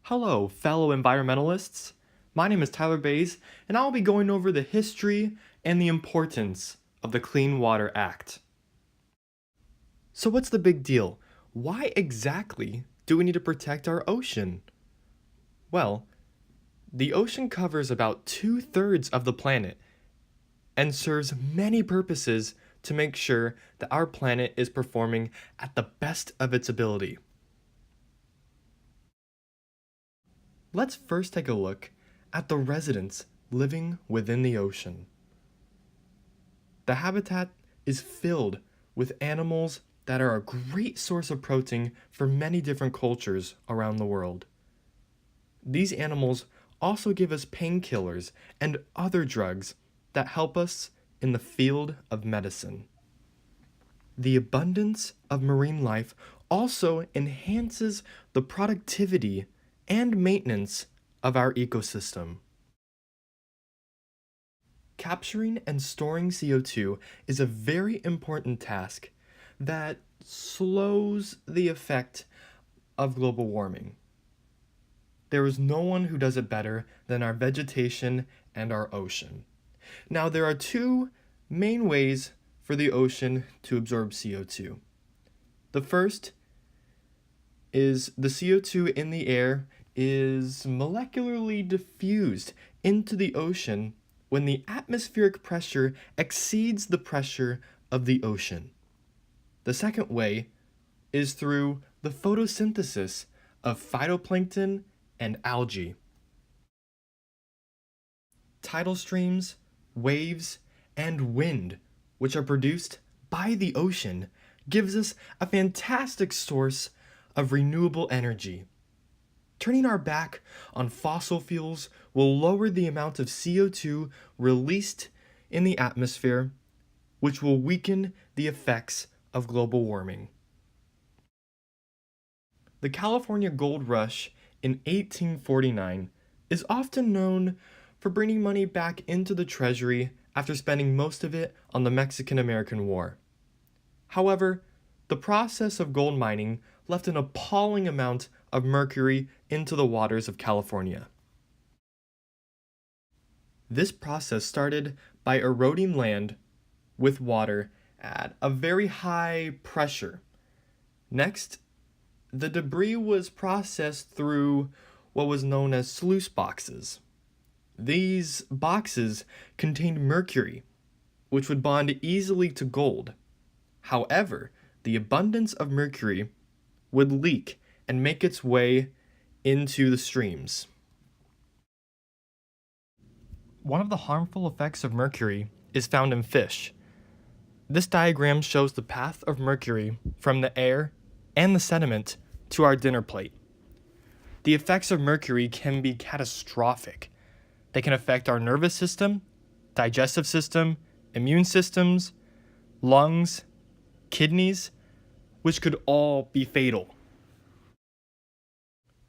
Hello, fellow environmentalists. My name is Tyler Bays, and I'll be going over the history and the importance of the Clean Water Act. So, what's the big deal? Why exactly do we need to protect our ocean? Well, the ocean covers about 2/3 of the planet and serves many purposes to make sure that our planet is performing at the best of its ability. Let's first take a look at the residents living within the ocean. The habitat is filled with animals that are a great source of protein for many different cultures around the world. These animals also give us painkillers and other drugs that help us in the field of medicine. The abundance of marine life also enhances the productivity and maintenance of our ecosystem. Capturing and storing CO2 is a very important task that slows the effect of global warming. There is no one who does it better than our vegetation and our ocean. Now, there are two main ways for the ocean to absorb CO2. The first is the CO2 in the air is molecularly diffused into the ocean when the atmospheric pressure exceeds the pressure of the ocean. The second way is through the photosynthesis of phytoplankton and algae. Tidal streams, waves, and wind, which are produced by the ocean, gives us a fantastic source of renewable energy. Turning our back on fossil fuels will lower the amount of CO2 released in the atmosphere, which will weaken the effects of global warming. The California Gold Rush in 1849 is often known for bringing money back into the treasury after spending most of it on the Mexican-American War. However, the process of gold mining left an appalling amount of mercury into the waters of California. This process started by eroding land with water at a very high pressure. Next, the debris was processed through what was known as sluice boxes. These boxes contained mercury, which would bond easily to gold. However, the abundance of mercury would leak and make its way into the streams. One of the harmful effects of mercury is found in fish. This diagram shows the path of mercury from the air and the sediment to our dinner plate. The effects of mercury can be catastrophic. They can affect our nervous system, digestive system, immune systems, lungs, kidneys, which could all be fatal.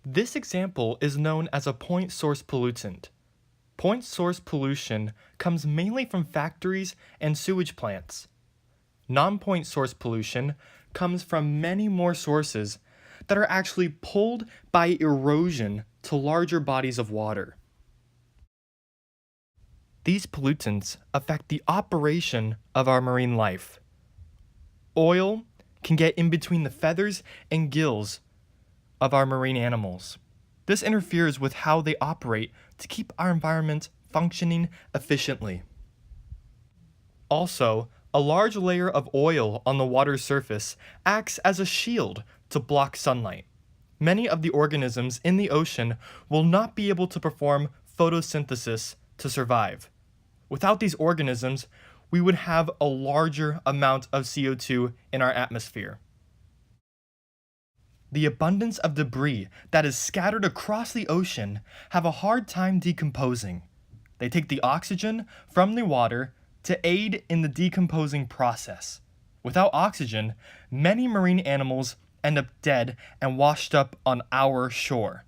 This example is known as a point source pollutant. Point source pollution comes mainly from factories and sewage plants. Non-point source pollution comes from many more sources that are actually pulled by erosion to larger bodies of water. These pollutants affect the operation of our marine life. Oil can get in between the feathers and gills of our marine animals. This interferes with how they operate to keep our environment functioning efficiently. Also, a large layer of oil on the water's surface acts as a shield to block sunlight. Many of the organisms in the ocean will not be able to perform photosynthesis to survive. Without these organisms, we would have a larger amount of CO2 in our atmosphere. The abundance of debris that is scattered across the ocean have a hard time decomposing. They take the oxygen from the water to aid in the decomposing process. Without oxygen, many marine animals end up dead and washed up on our shore.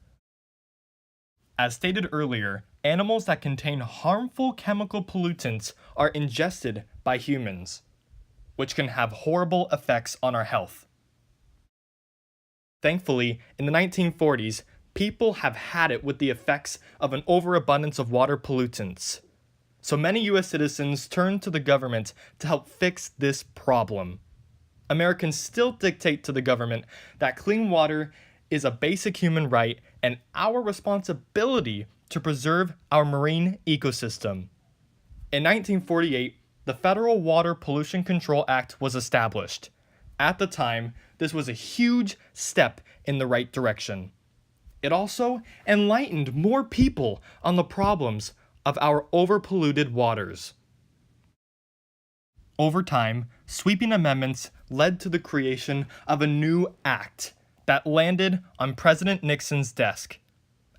As stated earlier, animals that contain harmful chemical pollutants are ingested by humans, which can have horrible effects on our health. Thankfully, in the 1940s, people have had it with the effects of an overabundance of water pollutants. So many US citizens turn to the government to help fix this problem. Americans still dictate to the government that clean water is a basic human right and our responsibility to preserve our marine ecosystem. In 1948, the Federal Water Pollution Control Act was established. At the time, this was a huge step in the right direction. It also enlightened more people on the problems of our overpolluted waters. Over time, sweeping amendments led to the creation of a new act that landed on President Nixon's desk.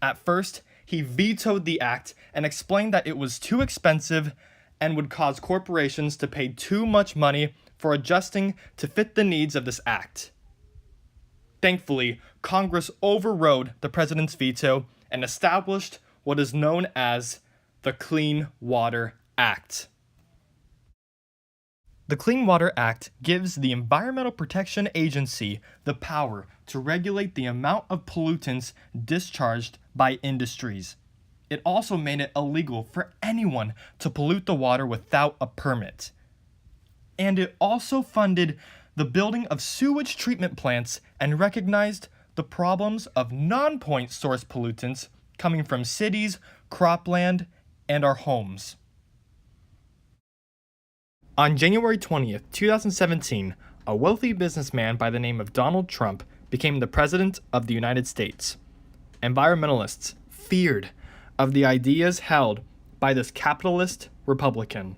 At first, he vetoed the act and explained that it was too expensive and would cause corporations to pay too much money for adjusting to fit the needs of this act. Thankfully, Congress overrode the president's veto and established what is known as the Clean Water Act. The Clean Water Act gives the Environmental Protection Agency the power to regulate the amount of pollutants discharged by industries. It also made it illegal for anyone to pollute the water without a permit. And it also funded the building of sewage treatment plants and recognized the problems of non-point source pollutants coming from cities, cropland, and our homes. On January 20th, 2017, a wealthy businessman by the name of Donald Trump became the President of the United States. Environmentalists feared of the ideas held by this capitalist Republican.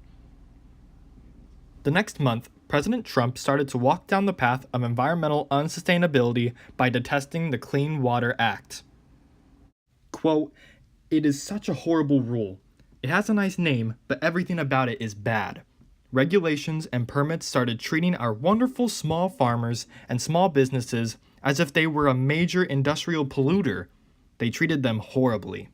The next month, President Trump started to walk down the path of environmental unsustainability by detesting the Clean Water Act. Quote, "It is such a horrible rule. It has a nice name, but everything about it is bad. Regulations and permits started treating our wonderful small farmers and small businesses as if they were a major industrial polluter. They treated them horribly."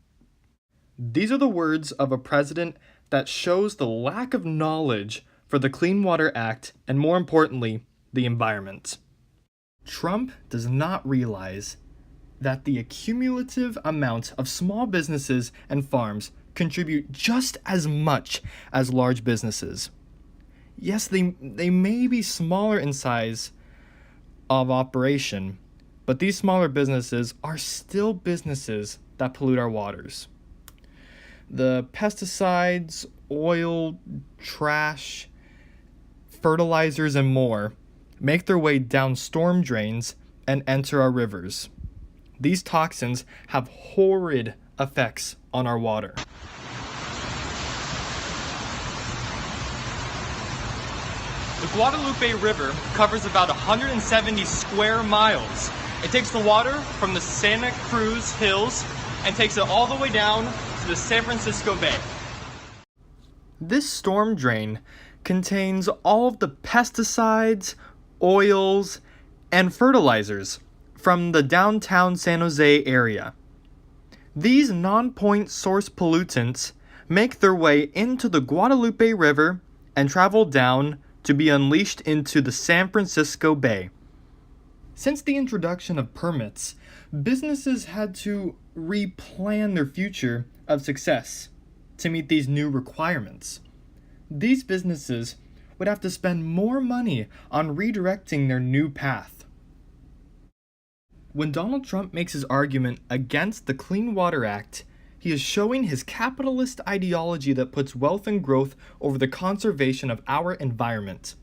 These are the words of a president that shows the lack of knowledge for the Clean Water Act and, more importantly, the environment. Trump does not realize that the accumulative amount of small businesses and farms contribute just as much as large businesses. Yes, they may be smaller in size of operation, but these smaller businesses are still businesses that pollute our waters. The pesticides, oil, trash, fertilizers, and more make their way down storm drains and enter our rivers. These toxins have horrid effects on our water. The Guadalupe River covers about 170 square miles. It takes the water from the Santa Cruz Hills and takes it all the way down to the San Francisco Bay. This storm drain contains all of the pesticides, oils, and fertilizers from the downtown San Jose area. These non-point source pollutants make their way into the Guadalupe River and travel down to be unleashed into the San Francisco Bay. Since the introduction of permits, businesses had to replan their future of success to meet these new requirements. These businesses would have to spend more money on redirecting their new path. When Donald Trump makes his argument against the Clean Water Act, he is showing his capitalist ideology that puts wealth and growth over the conservation of our environment.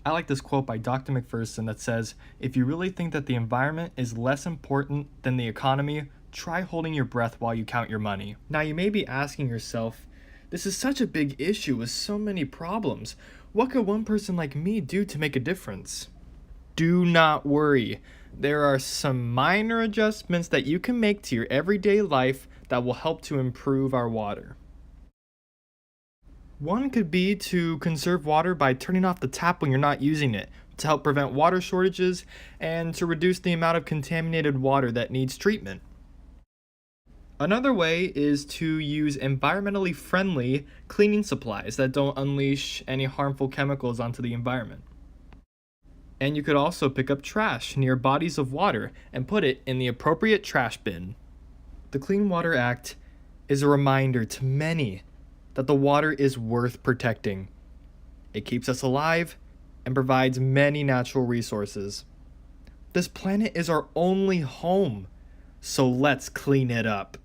I like this quote by Dr. McPherson that says, "If you really think that the environment is less important than the economy, try holding your breath while you count your money." Now you may be asking yourself, this is such a big issue with so many problems. What could one person like me do to make a difference? Do not worry. There are some minor adjustments that you can make to your everyday life that will help to improve our water. One could be to conserve water by turning off the tap when you're not using it, to help prevent water shortages and to reduce the amount of contaminated water that needs treatment. Another way is to use environmentally friendly cleaning supplies that don't unleash any harmful chemicals onto the environment. And you could also pick up trash near bodies of water and put it in the appropriate trash bin. The Clean Water Act is a reminder to many that the water is worth protecting. It keeps us alive and provides many natural resources. This planet is our only home, so let's clean it up.